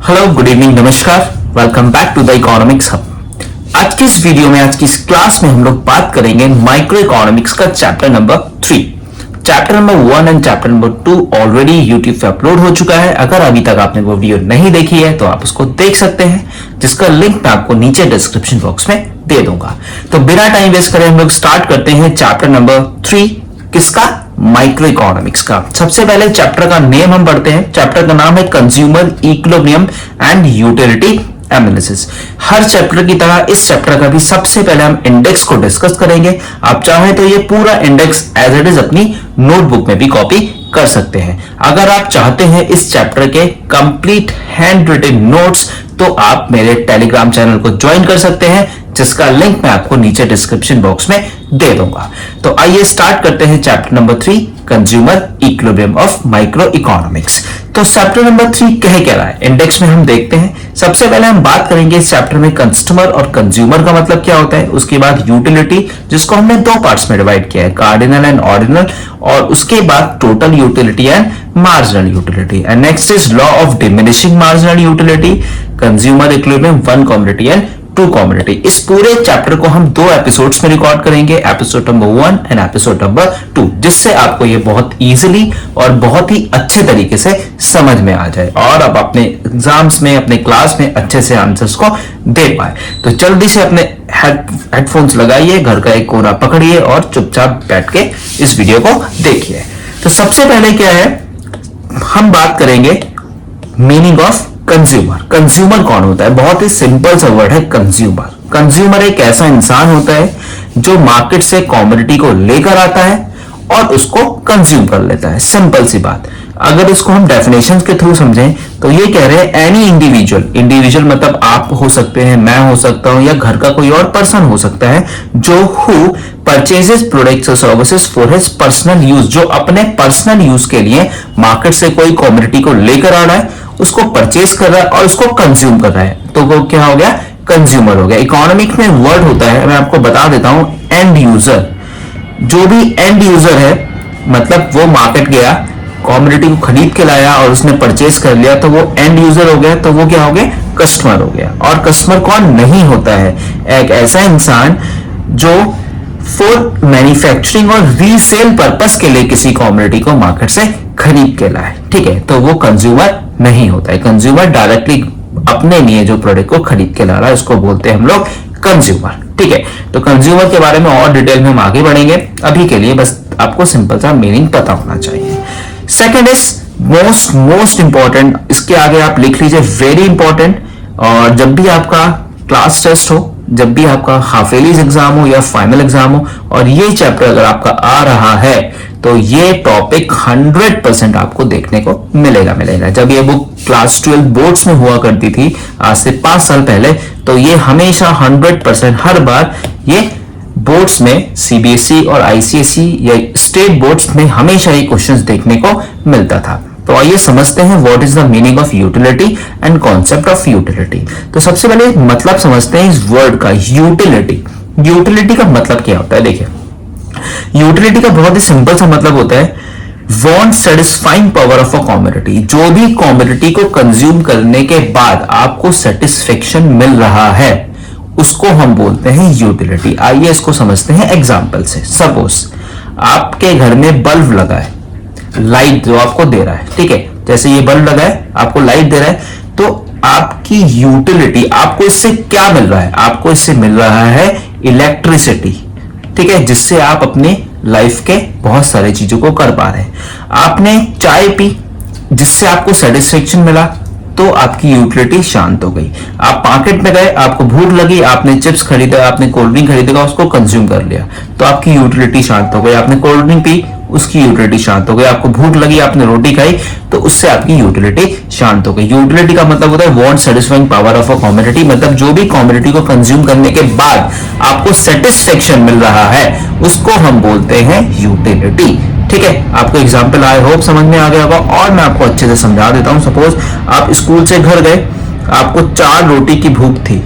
Hello, good evening, नमस्कार, welcome back to the economics hub. आज की इस वीडियो में, आज की इस क्लास में हम लोग बात करेंगे माइक्रो इकोनॉमिक्स का chapter number 3। Chapter number 1 and chapter number 2 already YouTube पे अपलोड हो चुका है। अगर अभी तक आपने वो वीडियो नहीं देखी है तो आप उसको देख सकते हैं, जिसका लिंक मैं आपको नीचे डिस्क्रिप्शन बॉक्स में दे दूंगा। तो बिना टाइम वेस्ट करे हम लोग स्टार्ट करते हैं चैप्टर नंबर 3। किसका? माइक्रो इकोनॉमिक्स का। सबसे पहले चैप्टर का नेम हम पढ़ते हैं। चैप्टर का नाम है consumer equilibrium and utility analysis. Her chapter की तरह इस चैप्टर का भी सबसे पहले हम इंडेक्स को डिस्कस करेंगे। आप चाहें तो ये पूरा इंडेक्स एज इट इज अपनी नोटबुक में भी कॉपी कर सकते हैं। अगर आप चाहते हैं इस चैप्टर के कंप्लीट हैंड रिटन नोट्स, तो आप मेरे टेलीग्राम चैनल को ज्वाइन कर सकते हैं, जिसका लिंक मैं आपको नीचे डिस्क्रिप्शन बॉक्स में दे दूंगा। तो आइए स्टार्ट करते हैं chapter number 3, consumer equilibrium of micro economics. तो चैप्टर नंबर 3 क्या रहा है, इंडेक्स में हम देखते हैं। सबसे पहले हम बात करेंगे इस चैप्टर में कस्टमर और कंज्यूमर का मतलब क्या होता है। उसके बाद यूटिलिटी, जिसको हमने दो पार्ट्स में डिवाइड किया है, कार्डिनल एंड ऑर्डिनल, और उसके बाद total utility and marginal utility. And next is law of diminishing marginal utility, consumer equilibrium, one commodity and two commodity. इस पूरे चैप्टर को हम 2 एपिसोड्स में रिकॉर्ड करेंगे, episode number 1 and episode number 2, जिससे आपको ये बहुत इजीली और बहुत ही अच्छे तरीके से समझ में आ जाए और आप अपने एग्जाम्स में, अपने क्लास में अच्छे से आंसर्स को दे पाए। तो जल्दी से अपने हेडफोन्स लगाइए, घर का एक कोना पकड़िए और चुपचाप बैठ के इस वीडियो को देखिए। तो सबसे पहले क्या है, हम बात करेंगे मीनिंग ऑफ कंज्यूमर। कंज्यूमर कौन होता है? बहुत ही सिंपल सा वर्ड है कंज्यूमर। कंज्यूमर एक ऐसा इंसान होता है जो मार्केट से कमोडिटी को लेकर आता है और उसको कंज्यूम कर लेता है। सिंपल सी बात। अगर इसको हम डेफिनेशन के थ्रू समझें तो ये कह रहे हैं एनी इंडिविजुअल, इंडिविजुअल मतलब आप हो सकते हैं, मैं हो सकता हूं, या घर का कोई और पर्सन हो सकता है, जो हु परचेजेस प्रोडक्ट्स और services for his personal use, जो अपने पर्सनल यूज के लिए मार्केट से कोई कमोडिटी को लेकर आ रहा है, उसको परचेज कर रहा है और उसको कंज्यूम कर रहा है, तो वो क्या हो गया? कंज्यूमर हो गया। इकोनॉमिक में वर्ड होता है, मैं आपको बता देता हूं, एंड यूजर। जो भी एंड यूजर है, मतलब वो मार्केट गया, कमोडिटी को खरीद के लाया और उसने परचेज कर लिया, तो वो एंड यूजर हो गया। तो वो क्या हो गया? कस्टमर हो गया। और कस्टमर कौन नहीं होता है? एक ऐसा इंसान जो फॉर मैन्युफैक्चरिंग और रीसेल पर्पस के लिए किसी कमोडिटी को मार्केट से खरीद के लाए, ठीक है, तो वो कंज्यूमर नहीं होता है। कंज्यूमर डायरेक्टली अपने लिए जो प्रोडक्ट को खरीद के ला रहा है, उसको बोलते हैं हम लोग कंज्यूमर, ठीक है। तो कंज्यूमर के बारे में और डिटेल में हम आगे बढ़ेंगे। अभी के लिए बस आपको सिंपल सा मीनिंग पता होना चाहिए। सेकेंड इज मोस्ट इंपॉर्टेंट, इसके आगे आप लिख लीजिए वेरी इंपॉर्टेंट। और जब भी आपका क्लास टेस्ट हो, जब भी आपका हाफ ईयरली एग्जाम हो या फाइनल एग्जाम हो, और ये चैप्टर अगर आपका आ रहा है, तो ये टॉपिक 100% आपको देखने को मिलेगा। जब ये बुक क्लास 12 बोर्ड्स में हुआ करती थी आज से 5 साल पहले, तो ये हमेशा 100% हर बार ये बोर्ड्स में, सीबीएसई और आईसीएसई या स्टेट बोर्ड्स में हमेशा ये क्वेश्चंस देखने को मिलता था। तो आइए समझते हैं what is the meaning of utility and concept of utility. तो सबसे पहले मतलब समझते हैं इस वर्ड का, यूटिलिटी। यूटिलिटी का मतलब क्या होता है? देखिए, यूटिलिटी का बहुत ही सिंपल सा मतलब होता है want satisfying power of a commodity. जो भी कमोडिटी को कंज्यूम करने के बाद आपको सेटिस्फेक्शन मिल रहा है, उसको हम बोलते हैं यूटिलिटी। आइए इसको समझते हैं एग्जांपल से। सपोज आपके घर में बल्ब लगा है, लाइट जो आपको दे रहा है, ठीक है, जैसे ये बल्ब लगा है, आपको लाइट दे रहा है, तो आपकी यूटिलिटी, आपको इससे क्या मिल रहा है? आपको इससे मिल रहा है इलेक्ट्रिसिटी, ठीक है, जिससे आप अपने लाइफ के बहुत सारे चीजों को कर पा रहे हैं। आपने चाय पी, जिससे आपको सेटिस्फेक्शन मिला, तो आपकी यूटिलिटी शांत हो गई। आप मार्केट में गए, आपको भूख लगी, आपने चिप्स खरीदा, आपने कोल्ड ड्रिंक खरीदेगा, उसको कंज्यूम कर लिया, तो आपकी यूटिलिटी शांत हो गई। आपने कोल्ड ड्रिंक पी, उसकी यूटिलिटी शांत हो गई। आपको भूख लगी, आपने रोटी खाई, तो उससे आपकी यूटिलिटी शांत हो गई। यूटिलिटी का मतलब होता है want satisfying power of a commodity, मतलब जो भी कमोडिटी को कंज्यूम करने के बाद आपको सेटिस्फेक्शन मिल रहा है, उसको हम बोलते हैं यूटिलिटी, ठीक है। आपको एग्जांपल आई होप समझ में आ गया होगा, और मैं आपको अच्छे से समझा देता हूं। सपोज आप स्कूल से घर गए, आपको 4 रोटी की भूख थी,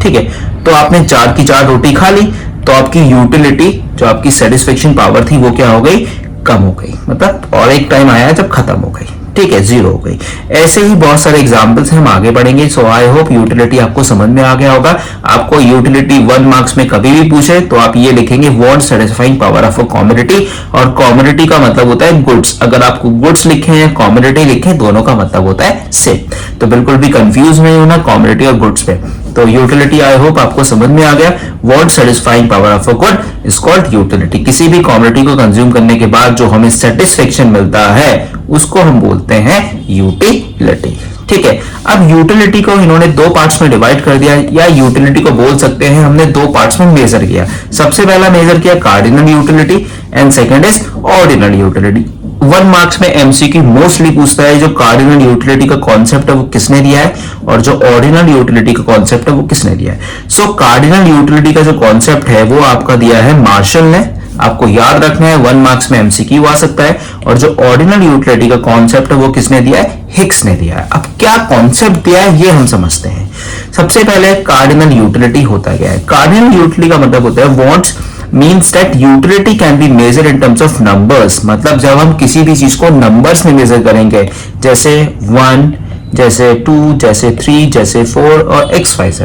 ठीक है, तो आपने 4 की 4 रोटी खा ली, तो आपकी यूटिलिटी, जो आपकी सेटिस्फेक्शन पावर थी, वो क्या हो गई? कम हो गई। मतलब और एक टाइम आया जब खत्म हो गई, ठीक है, जीरो हो गई। ऐसे ही बहुत सारे एग्जांपल्स हम आगे बढ़ेंगे। सो आई होप यूटिलिटी आपको समझ में आ गया होगा। आपको यूटिलिटी 1 मार्क्स में कभी भी पूछे तो आप ये लिखेंगे want satisfying power of a commodity, और कमोडिटी का मतलब होता है गुड्स। अगर आपको गुड्स लिखे हैं, कमोडिटी लिखे, दोनों का मतलब होता है सेम। तो बिल्कुल भी कंफ्यूज नहीं होना कमोडिटी और गुड्स पे। तो यूटिलिटी आई होप आपको समझ में आ गया। Want satisfying power of a good is called utility. किसी भी कमोडिटी को कंज्यूम करने के बाद जो हमें सेटिस्फेक्शन मिलता है उसको हम बोलते हैं यूटिलिटी। ठीक है, अब यूटिलिटी को इन्होंने दो पार्ट्स में डिवाइड कर दिया, या यूटिलिटी को बोल सकते हैं हमने दो पार्ट्स में मेजर किया। सबसे पहला मेजर किया cardinal utility and second is ordinal utility. 1 marks में एमसीक्यू मोस्टली पूछता है जो कार्डिनल यूटिलिटी का कॉन्सेप्ट है वो किसने दिया है, और जो ऑर्डिनल यूटिलिटी का कॉन्सेप्ट है वो किसने दिया है। सो कार्डिनल यूटिलिटी का जो कॉन्सेप्ट है वो आपका दिया है मार्शल ने, आपको याद रखना है, 1 मार्क्स में एमसीक्यू आ सकता है। और जो ऑर्डिनल यूटिलिटी का कॉन्सेप्ट है वो किसने दिया है, हिक्स ने दिया है। अब क्या कॉन्सेप्ट दिया है ये हम समझते हैं। सबसे पहले कार्डिनल यूटिलिटी होता क्या है। कार्डिनल यूटिलिटी का मतलब होता है wants means that utility can be measured in terms of numbers। मतलब जब हम किसी भी चीज को नंबर्स में मेजर करेंगे, जैसे 1, जैसे 2, जैसे 3, जैसे 4 और XYZ।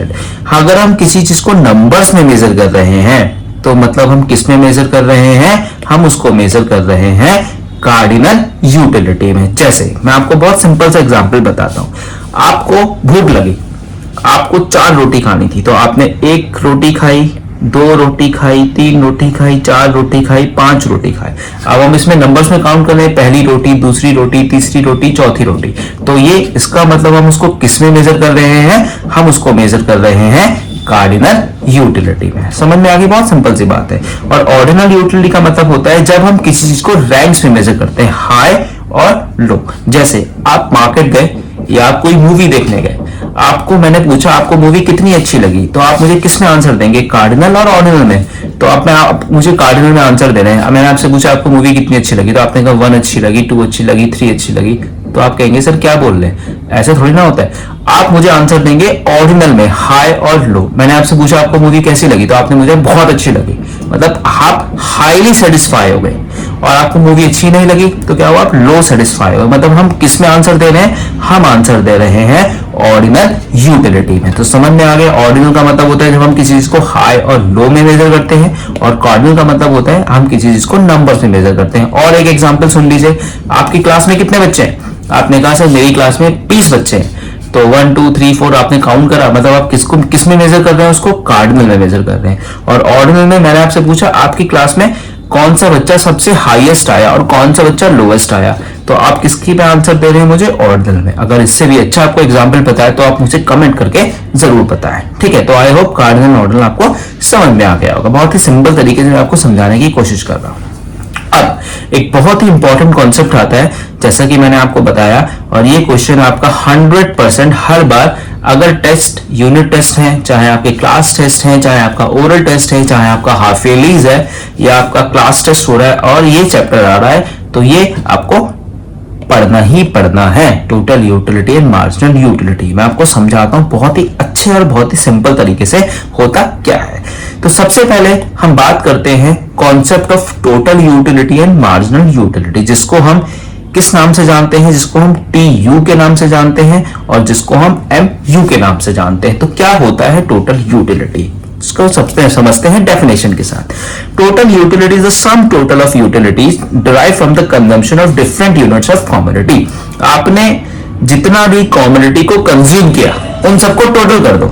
अगर हम किसी चीज को नंबर्स में मेजर कर रहे हैं तो मतलब हम किस में मेजर कर रहे हैं, हम उसको मेजर कर रहे हैं कार्डिनल यूटिलिटी में। जैसे मैं आपको बहुत सिंपल सा एग्जांपल बताता हूं। आपको भूख लगी, आपको 4 रोटी खानी थी, तो आपने 1 रोटी खाई, 2 रोटी खाई, 3 रोटी खाई, 4 रोटी खाई, 5 रोटी खाई। अब हम इसमें नंबर्स में काउंट कर रहे हैं, पहली रोटी, दूसरी रोटी, तीसरी रोटी, चौथी रोटी। तो ये इसका मतलब हम उसको किस में मेजर कर रहे हैं, हम उसको मेजर कर रहे हैं कार्डिनल यूटिलिटी में। समझ में आ गई, बहुत सिंपल सी बात है। और ऑर्डिनल यूटिलिटी का मतलब होता है जब हम किसी चीज को रैंक्स में मेजर करते हैं, हाई और लो। जैसे आप मार्केट गए या आप कोई मूवी देखने गए, आपको मैंने पूछा आपको मूवी कितनी अच्छी लगी, तो आप मुझे किस में आंसर देंगे, कार्डिनल और ऑर्डिनल में। तो आप मुझे कार्डिनल में आंसर दे रहे हैं। मैंने आपसे पूछा आपको मूवी कितनी अच्छी लगी, तो आपने कहा 1 अच्छी लगी, 2 अच्छी लगी, 3 अच्छी लगी। तो आप कहेंगे सर क्या बोल रहे हैं, ऐसा थोड़ी ना होता है। आप मुझे आंसर देंगे ऑर्डिनल में, हाई और लो। मैंने आपसे पूछा आपको मूवी कैसी लगी, तो आपने मुझे बहुत अच्छी लगी, मतलब आप हाईली सेटिस्फाई हो गए। और आपको मूवी अच्छी नहीं लगी तो क्या हुआ, आप लो सेटिस्फाई हो। मतलब हम किस में आंसर दे रहे हैं, हम आंसर दे रहे हैं ऑर्डिनल यूटिलिटी में। तो समझ में आ गया, ऑर्डिनल का मतलब होता है जब हम किसी चीज को हाई और लो में मेजर करते हैं, और कार्डिनल का मतलब होता है हम किसी चीज को नंबर्स में मेजर करते हैं। और एक एग्जांपल सुन लीजिए, आपकी क्लास में कितने बच्चे हैं, आपने कहा सर मेरी क्लास में 20 बच्चे हैं। तो 1 2 3 4 आपने काउंट करा, मतलब आप किसको किस में मेजर कर रहे हैं, उसको कार्डिनल में मेजर कर रहे हैं। और ऑर्डिनल में मैंने आपसे पूछा आपकी क्लास में कौन सा बच्चा सबसे हाईएस्ट आया और कौन सा बच्चा लोएस्ट आया, तो आप किसकी पे आंसर दे रहे हैं, मुझे ऑर्डिनल में। अगर इससे भी अच्छा आपको एग्जांपल पता है तो आप मुझे कमेंट करके जरूर बताएं, ठीक है। तो आई होप कार्डिनल ऑर्डिनल आपको समझ में आ गया होगा। बहुत ही सिंपल तरीके से मैं आपको समझाने की कोशिश कर रहा हूं। अब एक बहुत ही इंपॉर्टेंट कॉन्सेप्ट आता है, जैसा कि मैंने आपको बताया, और ये क्वेश्चन आपका 100% हर बार, अगर टेस्ट यूनिट टेस्ट है, चाहे आपके क्लास टेस्ट है, चाहे आपका ओरल टेस्ट है, चाहे आपका हाफ ईयरलीज है, या आपका क्लास टेस्ट हो रहा है और ये चैप्टर आ रहा है, तो ये आपको पढ़ना ही पढ़ना है। Total utility and marginal utility मैं आपको समझाता हूं बहुत ही अच्छे और बहुत ही सिंपल तरीके से होता क्या है। तो सबसे पहले हम बात करते हैं concept of total utility and marginal utility, जिसको हम किस नाम से जानते हैं, जिसको हम TU के नाम से जानते हैं और जिसको हम MU के नाम से जानते हैं। तो क्या होता है टोटल यूटिलिटी, इसको सबसे समझते हैं डेफिनेशन के साथ। Total utility is the sum total of utilities derive from the consumption of different units of commodity. आपने जितना भी कमोडिटी को कंज्यूम किया उन सबको टोटल कर दो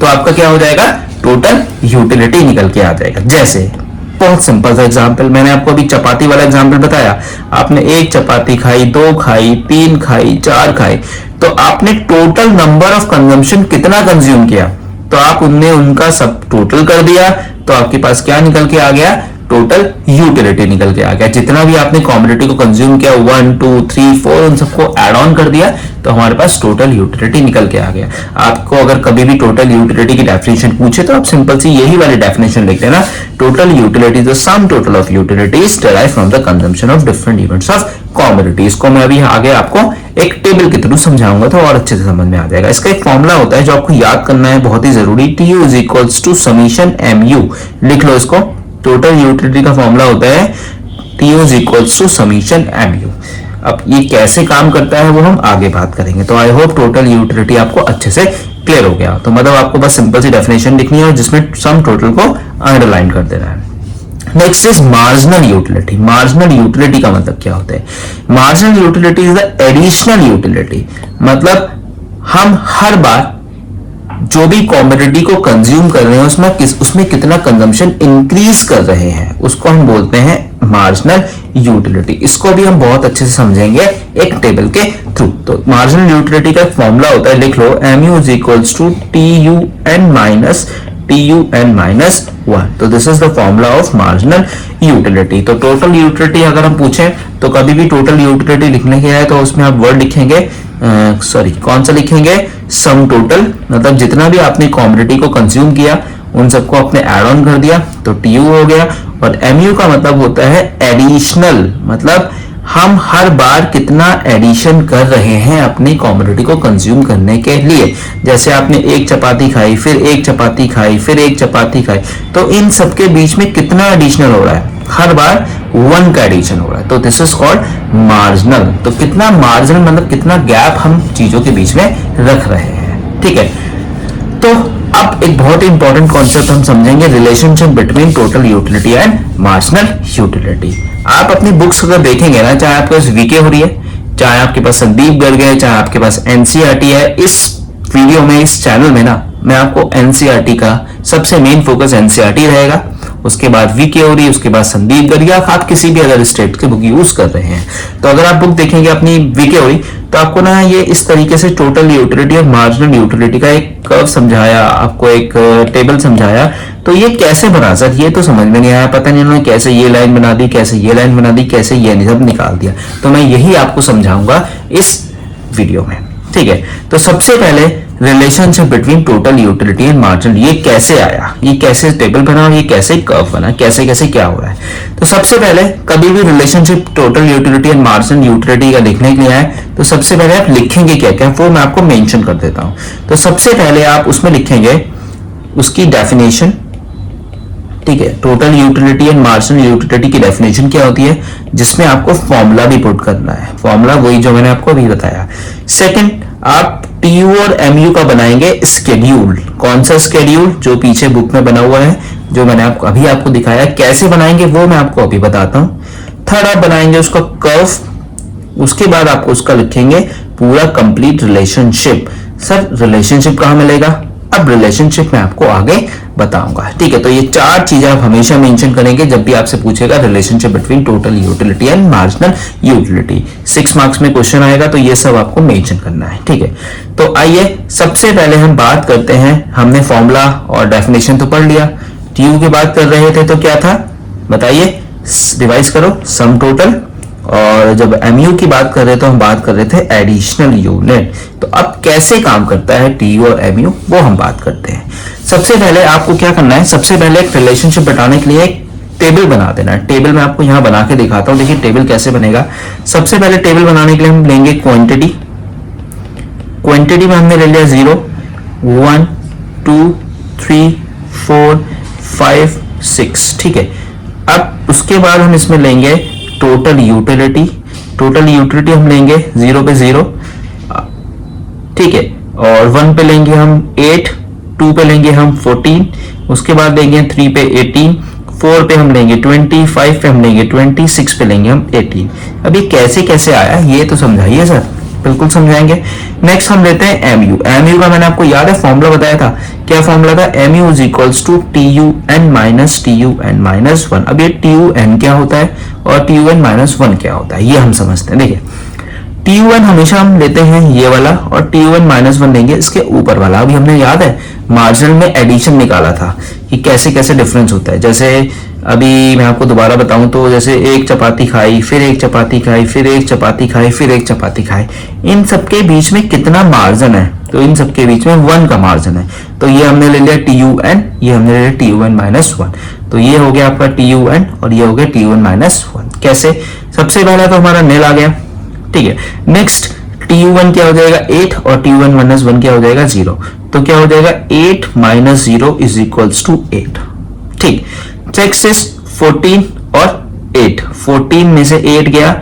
तो आपका क्या हो जाएगा, टोटल यूटिलिटी निकल के आ जाएगा। जैसे बहुत सिंपल सा एग्जांपल, मैंने आपको अभी चपाती वाला एग्जांपल बताया, आपने 1 चपाती खाई, 2 खाई, 3 खाई, 4 खाई, तो आपने टोटल नंबर ऑफ कंजम्पशन कितना कंज्यूम किया, तो आप उनका सब टोटल कर दिया, तो आपके पास क्या निकल के आ गया, टोटल यूटिलिटी निकल के आ गया। जितना भी आपने कमोडिटी को कंज्यूम किया 1 2 3 4 उन सबको ऐड ऑन कर दिया तो हमारे पास टोटल यूटिलिटी निकल के आ गया। आपको अगर कभी भी टोटल यूटिलिटी की डेफिनेशन पूछे तो आप सिंपल सी यही वाली डेफिनेशन लिख देना, total utility is the sum total of utilities derived from the consumption of different units of commodities. को मैं अभी आगे आपको एक टेबल के थ्रू समझाऊंगा तो और अच्छे से समझ में आ जाएगा। इसका एक फॉर्मूला होता है जो आपको याद करना है, बहुत ही जरूरी, TU is equals to summation MU। लिख लो इसको, टोटल यूटिलिटी का फॉर्मूला होता है TU is equals to summation MU। अब ये कैसे काम करता है वो हम आगे बात करेंगे। तो आई होप टोटल यूटिलिटी आपको अच्छे से क्लियर हो गया। तो मतलब आपको बस सिंपल सी डेफिनेशन लिखनी है और जिसमें सम टोटल को अंडरलाइन कर देना है। Next is marginal utility. Marginal utility का मतलब क्या होता है? Marginal utility is the additional utility. मतलब हम हर बार जो भी कॉमोडिटी को कंज्यूम कर रहे हैं उसमें कितना कंजम्पशन इंक्रीज कर रहे हैं, उसको हम बोलते हैं मार्जिनल यूटिलिटी। इसको भी हम बहुत अच्छे से समझेंगे एक टेबल के थ्रू। तो मार्जिनल यूटिलिटी का फॉर्मूला होता है, लिख लो, mu is equals to TUN minus 1। तो this is the formula of marginal utility. तो टोटल यूटिलिटी अगर हम पूछें तो कभी भी टोटल यूटिलिटी लिखने के है तो उसमें आप वर्ड लिखेंगे, कौन सा लिखेंगे? Sum total. मतलब जितना भी आपने कॉमोडिटी को कंज्यूम किया उन सबको आपने ऐड ऑन कर दिया तो TU हो गया। और MU का मतलब होता है एडिशनल। मतलब हम हर बार कितना एडिशन कर रहे हैं अपनी कॉमोडिटी को कंज्यूम करने के लिए। जैसे आपने एक चपाती खाई, फिर एक चपाती खाई, फिर एक चपाती खाई, तो इन सबके बीच में कितना एडिशनल हो रहा है? हर बार 1 का एडिशन हो रहा है। तो दिस इज कॉल्ड मार्जिनल। तो कितना मार्जिनल मतलब कितना गैप हम चीजों के बीच में रख रहे हैं। ठीक है, तो अब एक बहुत ही इंपॉर्टेंट कॉन्सेप्ट हम समझेंगे, relationship between total utility and marginal utility. आप अपनी बुक्स अगर देखेंगे ना, चाहे आपके पास वीके हो रही है, चाहे आपके पास संदीप गर्ग है, चाहे आपके पास एनसीईआरटी है, इस वीडियो में, इस चैनल में ना मैं आपको एनसीईआरटी का सबसे मेन फोकस एनसीईआरटी रहेगा, उसके बाद वीके हो रही है, उसके बाद संदीप गर्ग, या आप किसी भी अदर स्टेट की बुक यूज कर रहे हैं। तो अगर आप बुक देखेंगे अपनी वीके हो रही तो आपको ना ये इस तरीके से टोटल यूटिलिटी और मार्जिनल यूटिलिटी का एक कर्व समझाया, आपको एक टेबल समझाया। तो ये कैसे बना सर, ये तो समझ में नहीं आया, पता नहीं उन्होंने कैसे ये लाइन बना दी, कैसे ये लाइन बना दी, कैसे ये सब निकाल दिया। तो मैं यही आपको समझाऊंगा इस वीडियो में। ठीक है, तो सबसे पहले relationship between total utility and marginal, ये कैसे आया, ये कैसे टेबल बना और ये कैसे कर्व बना, कैसे कैसे क्या हो रहा है। तो सबसे पहले कभी भी relationship total utility and marginal utility का लिखने के लिए आए तो सबसे पहले आप लिखेंगे क्या क्या, वो मैं आपको मेंशन कर देता हूं। तो सबसे पहले आप उसमें लिखेंगे उसकी डेफिनेशन। ठीक है, total utility and marginal utility की डेफिनेशन क्या होती है, जिसमें आपको फॉर्मूला भी पुट करना है। फॉर्मूला वही जो मैंने आपको अभी बताया। सेकंड, आप TU और MU का बनाएंगे स्केड्यूल। कौन सा स्केड्यूल? जो पीछे बुक में बना हुआ है, जो मैंने आपको दिखाया। कैसे बनाएंगे वो मैं आपको अभी बताता हूं। थर्ड, आप बनाएंगे उसका कर्व। उसके बाद आपको उसका लिखेंगे पूरा कंप्लीट रिलेशनशिप। सर रिलेशनशिप कहां मिलेगा? अब रिलेशनशिप में आपको आगे बताऊंगा। ठीक है, तो ये 4 चीजें आप हमेशा मेंशन करेंगे जब भी आपसे पूछेगा relationship between total utility and marginal utility. 6 marks में क्वेश्चन आएगा तो ये सब आपको मेंशन करना है। ठीक है, तो आइए सबसे पहले हम बात करते हैं। हमने फॉर्मूला और डेफिनेशन तो पढ़ लिया। TU की बात कर रहे थे तो क्या था बताइए, रिवाइज करो, सम टोटल। और जब MU की बात कर रहे तो हम बात कर रहे थे एडिशनल यूनिट। तो अब कैसे काम करता है TU और MU वो हम बात करते हैं। सबसे पहले आपको क्या करना है, सबसे पहले एक रिलेशनशिप बताने के लिए एक टेबल बना देना है। टेबल मैं आपको यहां बना के दिखाता हूं। देखिए टेबल कैसे बनेगा। सबसे पहले टेबल बनाने के लिए हम लेंगे क्वांटिटी। क्वांटिटी में हमने ले लिया 0, 1, 2, 3, 4, 5, 6। ठीक है, अब उसके बाद हम इसमें लेंगे टोटल यूटिलिटी। टोटल यूटिलिटी हम लेंगे 0 पे 0, ठीक है, और 1 पे लेंगे हम 8, 2 पे लेंगे हम 14, उसके बाद लेंगे 3 पे 18, 4 पे हम लेंगे 20, 5 पे हम लेंगे 20, 6 पे लेंगे हम 18। अब ये कैसे कैसे आया ये तो समझाइए सर। बिल्कुल समझाएंगे। नेक्स्ट हम लेते हैं MU। MU का मैंने आपको याद है फॉर्मूला बताया था, क्या फॉर्मूला था? MU is equals to TUN minus 1। अब ये TUN क्या होता है और TUN माइनस 1 क्या होता है ये हम समझते हैं। देखिए TUN हमेशा हम लेते हैं ये वाला और TUN माइनस 1 लेंगे इसके ऊपर वाला। अभी हमने याद है मार्जिनल में एडिशन निकाला था कि कैसे कैसे डिफरेंस होता है। जैसे अभी मैं आपको दोबारा बताऊं तो जैसे एक चपाती खाई, फिर एक चपाती खाई, फिर एक चपाती खाई, फिर एक चपाती खाई, इन सबके बीच में कितना मार्जिन है? तो इन सबके बीच में 1 का मार्जिन है। तो ये हमने ले लिया TUN, ये हमने ले लिया TUN माइनस 1। तो ये हो गया आपका TUN और ये हो गया TUN माइनस 1। कैसे? सबसे पहला तो हमारा नेल आ गया। ठीक है, नेक्स्ट TU1 क्या हो जाएगा 8 और TU1 माइनस 1 क्या हो जाएगा 0। तो क्या हो जाएगा 8 माइनस 0 इज इक्वल्स टू 8। ठीक, नेक्स्ट इज 14 और 8। 14 में से 8 गया,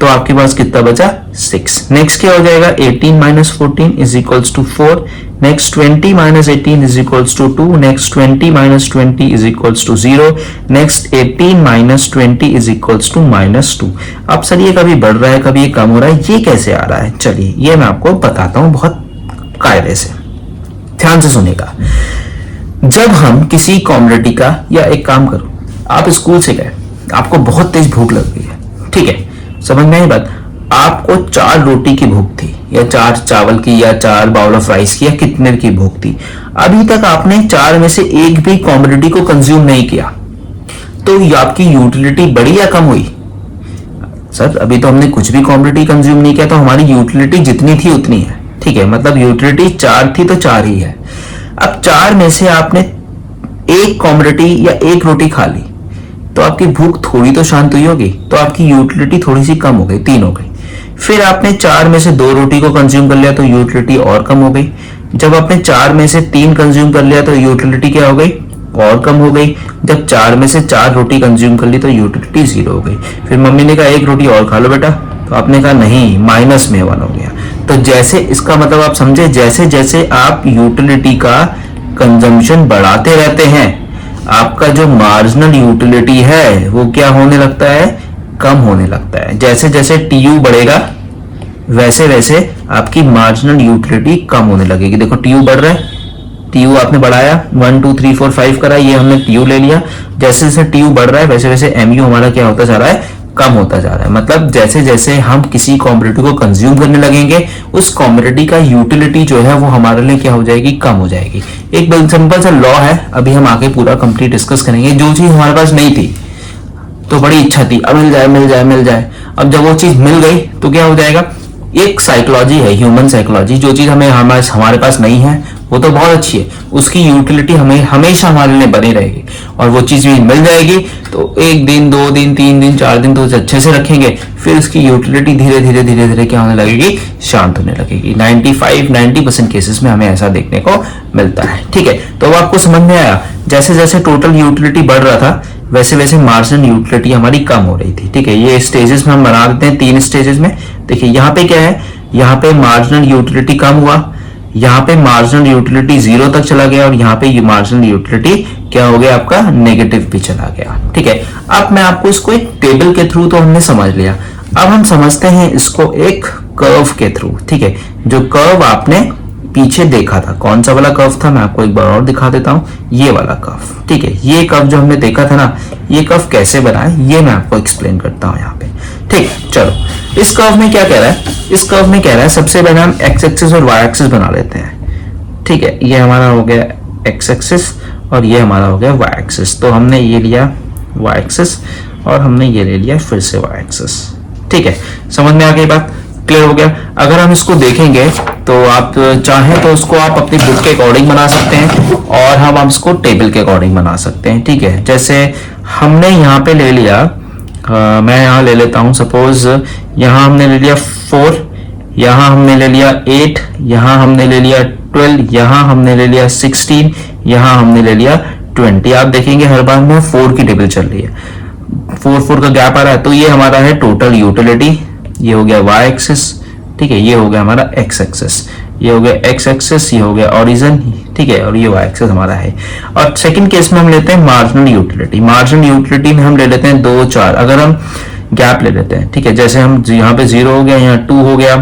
तो आपके पास कितना बचा 6। नेक्स्ट क्या हो जाएगा 18 minus 14 is equals to 4। Next 20 minus 18 is equals to 2। Next 20 minus 20 is equals to 0। Next 18 minus 20 is equals to -2। अब सर ये कभी बढ़ रहा है कभी ये कम हो रहा है, ये कैसे आ रहा है? चलिए ये मैं आपको बताता हूं बहुत कायदे से, ध्यान से सुनिएगा। जब हम किसी कॉमोडिटी का, या एक काम करो, आप स्कूल से गए, आपको बहुत तेज भूख लग गई है, ठीक है, समझ में आई बात? आपको 4 रोटी की भूख थी, या 4 चावल की, या 4 बाउल ऑफ राइस की, या कितने की भूख थी। अभी तक आपने 4 में से एक भी कॉमोडिटी को कंज्यूम नहीं किया, तो आपकी यूटिलिटी बढ़ी या कम हुई? सर अभी तो हमने कुछ भी कॉमोडिटी कंज्यूम नहीं किया, तो हमारी यूटिलिटी जितनी थी उतनी है, ठीक है, मतलब यूटिलिटी 4 थी तो 4 ही है। अब 4 में से आपने एक कॉमोडिटी या एक रोटी खा ली, तो आपकी भूख थोड़ी तो शांत हुई होगी, तो आपकी यूटिलिटी थोड़ी सी कम हो गई, 3 हो गई। फिर आपने 4 में से 2 रोटी को कंज्यूम कर लिया तो यूटिलिटी और कम हो गई। जब आपने 4 में से 3 कंज्यूम कर लिया तो यूटिलिटी क्या हो गई? और कम हो गई। जब 4 में से 4 रोटी कंज्यूम कर ली तो यूटिलिटी 0 हो गई। फिर मम्मी ने कहा एक रोटी और खा लो बेटा, तो आपने कहा नहीं, माइनस में 1 हो गया। तो जैसे, इसका मतलब आप समझे, जैसे जैसे आप यूटिलिटी का कंजम्पशन बढ़ाते रहते हैं, आपका जो मार्जिनल यूटिलिटी है वो क्या होने लगता है? कम होने लगता है। जैसे जैसे टीयू बढ़ेगा वैसे वैसे आपकी मार्जिनल यूटिलिटी कम होने लगेगी। देखो टीयू बढ़ रहा है, टीयू आपने बढ़ाया, 1 2 3 4 5 करा, ये हमने टीयू ले लिया। जैसे जैसे टीयू बढ़ रहा है वैसे वैसे एमयू हमारा क्या होता जा रहा है? कम होता जा रहा है। मतलब जैसे जैसे हम किसी कॉमोडिटी को कंज्यूम करने लगेंगे, उस कॉमोडिटी का यूटिलिटी जो है वो हमारे लिए क्या हो जाएगी? कम हो जाएगी। एक सिंपल सा लॉ है, अभी हम आगे पूरा कंप्लीट डिस्कस करेंगे। जो चीज हमारे पास नहीं थी तो बड़ी इच्छा थी, अब मिल जाए मिल जाए मिल जाए, अब जब वो चीज मिल गई तो क्या हो जाएगा? एक साइकोलॉजी है, ह्यूमन साइकोलॉजी, जो चीज हमारे पास नहीं है वो तो बहुत अच्छी है, उसकी यूटिलिटी हमें हमेशा हमारे लिए बनी रहेगी। और वो चीज भी मिल जाएगी तो 1 दिन 2 दिन 3 दिन 4 दिन तो उसे अच्छे से रखेंगे, फिर उसकी यूटिलिटी धीरे धीरे धीरे धीरे क्या होने लगेगी? शांत होने लगेगी। 90% केसेस में हमें ऐसा देखने को मिलता है, ठीक है। तो अब आपको समझ में आया, जैसे जैसे टोटल यूटिलिटी बढ़ रहा था वैसे वैसे मार्जिनल यूटिलिटी हमारी कम हो रही थी, ठीक है। ये स्टेजेस में हम बना देते हैं, 3 स्टेजेस में। देखिए यहाँ पे क्या है, यहाँ पे मार्जिनल यूटिलिटी कम हुआ, यहाँ पे मार्जिनल यूटिलिटी 0 तक चला गया, और यहाँ पे मार्जिनल यूटिलिटी क्या हो गया? आपका नेगेटिव भी चला गया, ठीक है। अब मैं आपको इसको एक टेबल के थ्रू तो हमने समझ लिया, अब हम समझते हैं इसको एक कर्व के थ्रू, ठीक है। जो कर्व आपने पीछे देखा था, कौन सा वाला कर्व था, मैं आपको एक बार और दिखा देता हूं, ये वाला कर्व, ठीक है। ये कर्व जो हमने देखा था ना, ये कर्व कैसे बना है ये मैं आपको एक्सप्लेन करता हूं यहाँ पे, ठीक है। चलो इस कर्व में क्या कह रहा है? इस कर्व में कह रहा है सबसे पहले हम एक्स एक्सिस और वाई एक्सिस बना लेते हैं, ठीक है। ये हमारा हो गया एक्स एक्सिस और ये हमारा हो गया वाई एक्सिस। तो हमने ये लिया वाई एक्सिस और हमने ये ले लिया फिर से वाई एक्सिस, ठीक है। समझ में आ गई बात? क्लियर हो गया? अगर हम इसको देखेंगे तो आप चाहें तो उसको आप अपनी बुक के अकॉर्डिंग बना सकते हैं, और हम इसको टेबल के अकॉर्डिंग बना सकते हैं, ठीक है। जैसे हमने यहाँ पे ले लिया, मैं यहाँ ले लेता हूँ, सपोज यहाँ हमने ले लिया 4, यहाँ हमने ले लिया 8, यहाँ हमने ले लिया 12, यहाँ हमने ले लिया 16, यहाँ हमने ले लिया 20। आप देखेंगे हर बार में 4 की टेबल चल रही है, 4 का गैप आ रहा है, तो ये हमारा है टोटल यूटिलिटी। ये हो गया वाई एक्सिस, ठीक है। ये हो गया हमारा एक्स एक्सिस, ये हो गया एक्स एक्सिस, ये हो गया ओरिजिन, ठीक है। और ये वाई एक्सिस हमारा है। और सेकंड केस में हम लेते हैं मार्जिनल यूटिलिटी। मार्जिनल यूटिलिटी में हम ले लेते हैं 2 4, अगर हम गैप ले लेते हैं, ठीक है। जैसे हम यहाँ पे 0 हो गया, यहाँ 2 हो गया,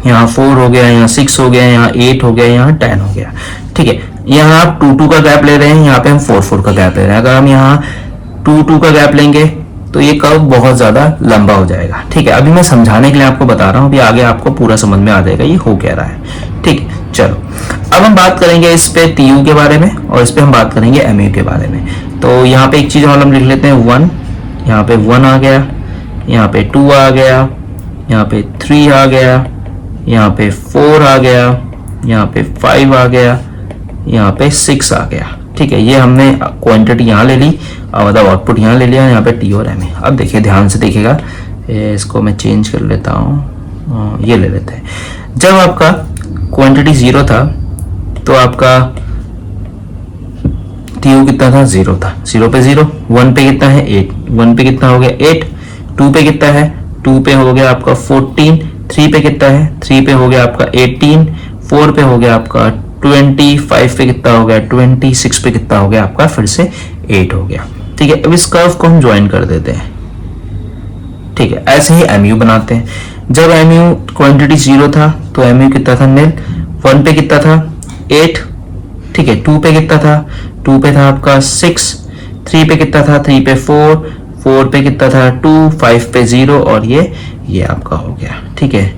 यहाँ 4 हो गया, यहाँ 6 हो गया, यहाँ 8 हो गया, यहाँ 10 हो गया, ठीक है। यहाँ आप 2 2 का गैप ले रहे हैं, यहाँ पे हम 4 4 का गैप ले रहे हैं। अगर हम यहाँ 2 2 का गैप लेंगे तो ये कर्व बहुत ज्यादा लंबा हो जाएगा, ठीक है। अभी मैं समझाने के लिए आपको बता रहा हूँ, अभी आगे आपको पूरा समझ में आ जाएगा ये हो क्या रहा है, ठीक है। चलो अब हम बात करेंगे इस पे टीयू के बारे में, और इस पे हम बात करेंगे एमयू के बारे में। तो यहाँ पे एक चीज और हम लिख लेते हैं 1, यहाँ पे 1 आ गया, यहाँ पे 2 आ गया, यहाँ पे 3 आ गया, यहाँ पे 4 आ गया, यहाँ पे 5 आ गया, यहाँ पे 6 आ गया, ठीक है। ये हमने क्वांटिटी यहाँ ले ली और मतलब आउटपुट यहाँ ले लिया, यहाँ पे टी और एम ए। अब देखिए ध्यान से देखिएगा, इसको मैं चेंज कर लेता हूँ, ये ले लेते हैं। जब आपका क्वांटिटी 0 था तो आपका टीयू कितना था? 0 था। 0 पे 0, 1 पे कितना है? 8, 1 पे कितना हो गया? 8, 2 पे कितना है? 2 पे हो गया आपका 14, 3 पे कितना है, 3 पे हो गया आपका 18, 4 पे हो गया आपका 20, 5 पे कितना हो गया 20, 6 पे कितना हो गया आपका फिर से 8 हो गया। ठीक है, अब इस कर्व को हम ज्वाइन कर देते हैं। ठीक है, ऐसे ही एमयू बनाते हैं। जब एमयू क्वांटिटी 0 था तो एमयू कितना था, नील। 1 पे कितना था 8, ठीक है। 2 पे कितना था, 2 पे था आपका 6, 3 पे कितना था, 3 पे 4, 4 पे कितना था 2, 5 पे 0 और ये आपका हो गया। ठीक है,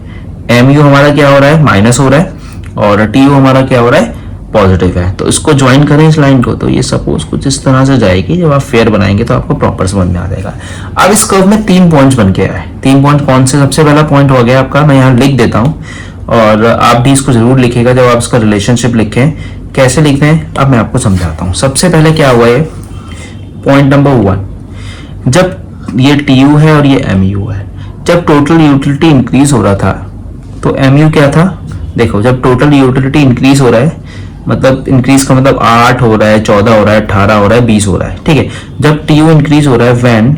एमयू हमारा क्या हो रहा है, माइनस हो रहा है और टीयू हमारा क्या हो रहा है, पॉजिटिव है। तो इसको ज्वाइन करें इस लाइन को, तो ये सपोज कुछ इस तरह से जाएगी। जब आप फेयर बनाएंगे तो आपको प्रॉपर समझ में आ जाएगा। अब इस कर्व में 3 पॉइंट्स बन के आए। 3 पॉइंट कौन से, सबसे पहला पॉइंट हो गया आपका, मैं यहाँ लिख देता हूँ और आप भी इसको जरूर लिखिएगा जब आप इसका रिलेशनशिप लिखें। कैसे लिखते हैं अब मैं आपको समझाता हूँ। सबसे पहले क्या हुआ है, पॉइंट नंबर 1, जब ये टीयू है और ये एमयू है, जब टोटल यूटिलिटी इंक्रीज हो रहा था तो एमयू क्या था, देखो जब टोटल यूटिलिटी इंक्रीज हो रहा है, मतलब इंक्रीज का मतलब 8 हो रहा है, 14 हो रहा है, 18 हो रहा है, 20 हो रहा है। ठीक है, जब टीयू इंक्रीज हो रहा है, व्हेन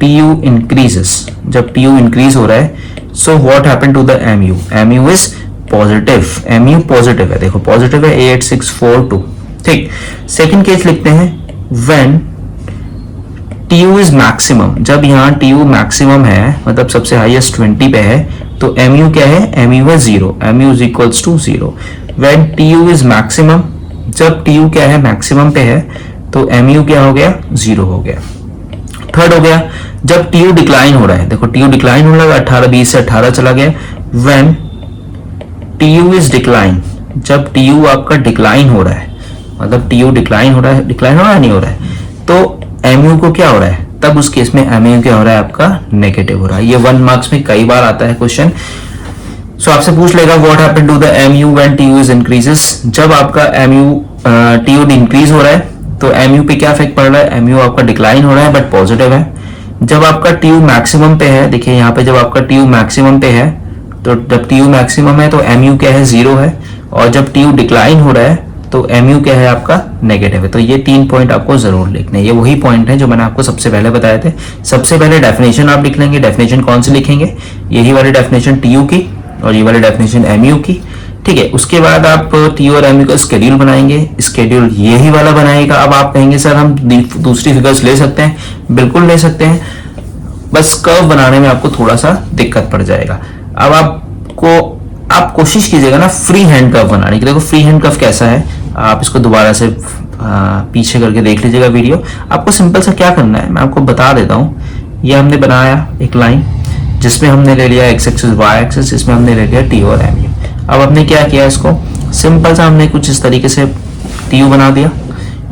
टीयू इंक्रीजेस, जब टीयू इंक्रीज हो रहा है, so what happened to the MU, MU is positive, MU positive है, देखो पॉजिटिव है 8642। ठीक, सेकंड केस लिखते हैं, व्हेन टीयू इज मैक्सिमम, जब यहाँ टीयू मैक्सिमम है मतलब सबसे हाईएस्ट 20 पे है, तो एमयू क्या है, एमयू है 0, MU is equals to 0। When TU is maximum, जब टीयू क्या है मैक्सिमम पे है तो एमयू क्या हो गया, 0 हो गया। थर्ड हो गया, जब टीयू डिक्लाइन हो रहा है, देखो टीयू डिक्लाइन होने लगा, 18 20 से 18 चला गया। व्हेन टीयू इज डिक्लाइन, जब टीयू आपका डिक्लाइन हो रहा है, मतलब टीयू डिक्लाइन हो रहा है, डिक्लाइन हो रहा है नहीं हो रहा है, तो एमयू को क्या हो रहा है, तब उस केस में एमयू क्या हो रहा है आपका, नेगेटिव हो रहा है। ये 1 मार्क्स में कई बार आता है क्वेश्चन। सो आपसे पूछ लेगा what happened to the MU when TU is increases, जब आपका एमयू टीयू इंक्रीज हो रहा है तो एमयू पे क्या इफेक्ट पड़ रहा है, एमयू आपका डिक्लाइन हो रहा है बट पॉजिटिव है। जब आपका टीयू मैक्सिमम पे है, देखिए यहाँ पे जब आपका टीयू मैक्सिमम पे है, तो जब टीयू मैक्सिमम है तो एमयू क्या है, 0 है, और जब टीयू डिक्लाइन हो रहा है तो एमयू क्या है आपका, नेगेटिव है। तो ये 3 पॉइंट आपको जरूर लिखने हैं। ये वही पॉइंट है जो मैंने आपको सबसे पहले बताए थे। सबसे पहले डेफिनेशन आप लिख लेंगे। डेफिनेशन कौन सी लिखेंगे, यही वाली डेफिनेशन टीयू की और ये वाली डेफिनेशन एमयू की। ठीक है, उसके बाद आप टीयू और एमयू का स्केड्यूल बनाएंगे। स्केड्यूल यही वाला बनाएगा। अब आप कहेंगे सर हम दूसरी फिगर्स ले सकते हैं, बिल्कुल ले सकते हैं, बस कर्व बनाने में आपको थोड़ा सा दिक्कत पड़ जाएगा। अब आप कोशिश कीजिएगा ना फ्री हैंड कर्व बनाने की। देखो फ्री हैंड कर्व कैसा है, आप इसको दोबारा से पीछे करके देख लीजिएगा वीडियो। आपको सिंपल सा क्या करना है मैं आपको बता देता हूँ। ये हमने बनाया एक लाइन जिसमें हमने ले लिया एक्स एक्सिस वाई एक्सिस, जिसमें हमने ले लिया टीयू और एमयू। अब हमने क्या किया, इसको सिंपल सा हमने कुछ इस तरीके से टीयू बना दिया,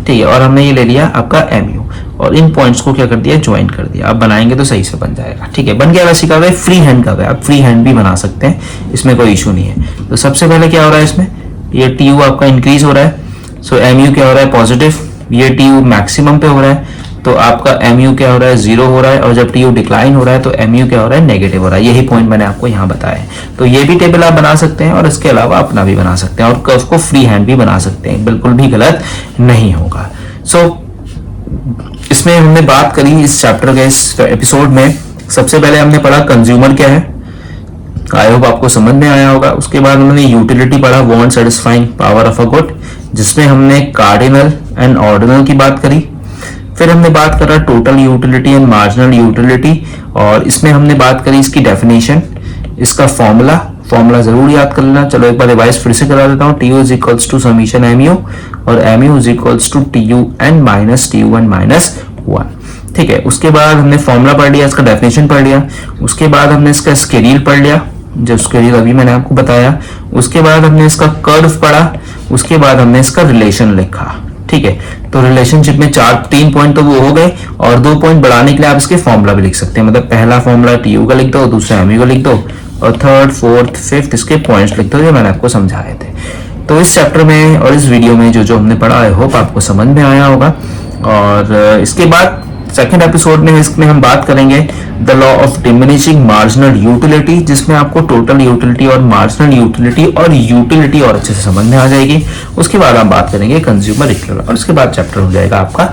ठीक है, और हमने ये ले लिया आपका एमयू और इन पॉइंट्स को क्या कर दिया, ज्वाइन कर दिया। आप बनाएंगे तो सही से बन जाएगा। ठीक है, बन गया। वैसे का फ्री हैंड का है, आप फ्री हैंड भी बना सकते हैं, इसमें कोई इशू नहीं है। तो सबसे पहले क्या हो रहा है इसमें, ये टीयू आपका इंक्रीज हो रहा है, सो एमयू क्या हो रहा है, पॉजिटिव। ये टीयू मैक्सिमम पे हो रहा है तो आपका एमयू क्या हो रहा है, 0 हो रहा है, और जब टीयू डिक्लाइन हो रहा है तो एमयू क्या हो रहा है, नेगेटिव हो रहा है। यही पॉइंट मैंने आपको यहाँ बताया है। तो ये भी टेबल आप बना सकते हैं और इसके अलावा अपना भी बना सकते हैं और कर्व को फ्री हैंड भी बना सकते हैं, बिल्कुल भी गलत नहीं होगा। सो इसमें हमने बात करी इस चैप्टर के इस एपिसोड में। सबसे पहले हमने पढ़ा कंज्यूमर क्या है, आई होप आपको समझ में आया होगा। उसके बाद हमने यूटिलिटी पढ़ा, want satisfying power of a good, जिसमें हमने कार्डिनल एंड ऑर्डिनल की बात करी। फिर हमने बात करा total utility and marginal utility, और इसमें हमने बात करी इसकी डेफिनेशन, इसका फॉर्मूला जरूर याद कर लेना। चलो एक बार रिवाइज फिर से करा देता हूँ। TU is equals to summation MU और MU is equals to TU n minus TU n minus 1। ठीक है, उसके बाद हमने फॉर्मूला पढ़ लिया, इसका डेफिनेशन पढ़ लिया। उसके बाद हमने इसका स्केड्यूल पढ़ लिया, जो स्केड्यूल अभी मैंने आपको बताया। उसके बाद हमने इसका कर्व पढ़ा। उसके बाद हमने इसका रिलेशन लिखा। ठीक है, तो रिलेशनशिप में 3 पॉइंट तो वो हो गए, और 2 पॉइंट बढ़ाने के लिए आप इसके फॉर्मूला भी लिख सकते हैं। मतलब पहला फॉर्मूला टीयू का लिख दो, दूसरा एमयू का लिख दो, और थर्ड फोर्थ फिफ्थ इसके पॉइंट्स लिख दो जो मैंने आपको समझाए थे। तो इस चैप्टर में और इस वीडियो में जो हमने पढ़ा, आई होप आपको समझ में आया होगा। और इसके बाद सेकंड एपिसोड में इसमें हम बात करेंगे the law of diminishing marginal utility, जिसमें आपको टोटल यूटिलिटी और मार्जिनल यूटिलिटी और अच्छे से समझ में आ जाएगी। उसके बाद हम बात करेंगे कंज्यूमर इक्विवेलेंट, और उसके बाद चैप्टर हो जाएगा आपका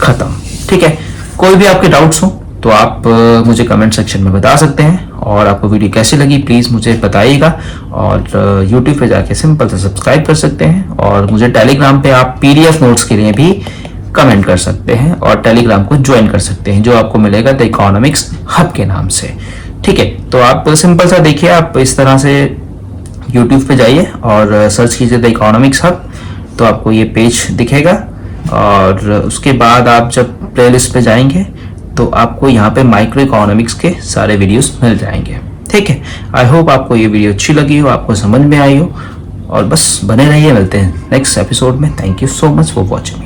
खत्म। ठीक है, कोई भी आपके डाउट्स हो तो आप मुझे कमेंट सेक्शन में बता सकते हैं, और आपको वीडियो कैसी लगी प्लीज़ मुझे बताइएगा। और यूट्यूब पे जाके सिंपल से सब्सक्राइब कर सकते हैं, और मुझे टेलीग्राम पे आप PDF नोट्स के लिए भी कमेंट कर सकते हैं और टेलीग्राम को ज्वाइन कर सकते हैं, जो आपको मिलेगा द इकोनॉमिक्स हब के नाम से। ठीक है, तो आप सिंपल सा देखिए, आप इस तरह से यूट्यूब पे जाइए और सर्च कीजिए द इकोनॉमिक्स हब, तो आपको ये पेज दिखेगा। और उसके बाद आप जब प्लेलिस्ट पे जाएंगे तो आपको यहाँ पे माइक्रो इकोनॉमिक्स के सारे वीडियोस मिल जाएंगे। ठीक है, आई होप आपको ये वीडियो अच्छी लगी हो, आपको समझ में आई हो, और बस बने रहिए। मिलते हैं नेक्स्ट एपिसोड में। Thank you so much for watching.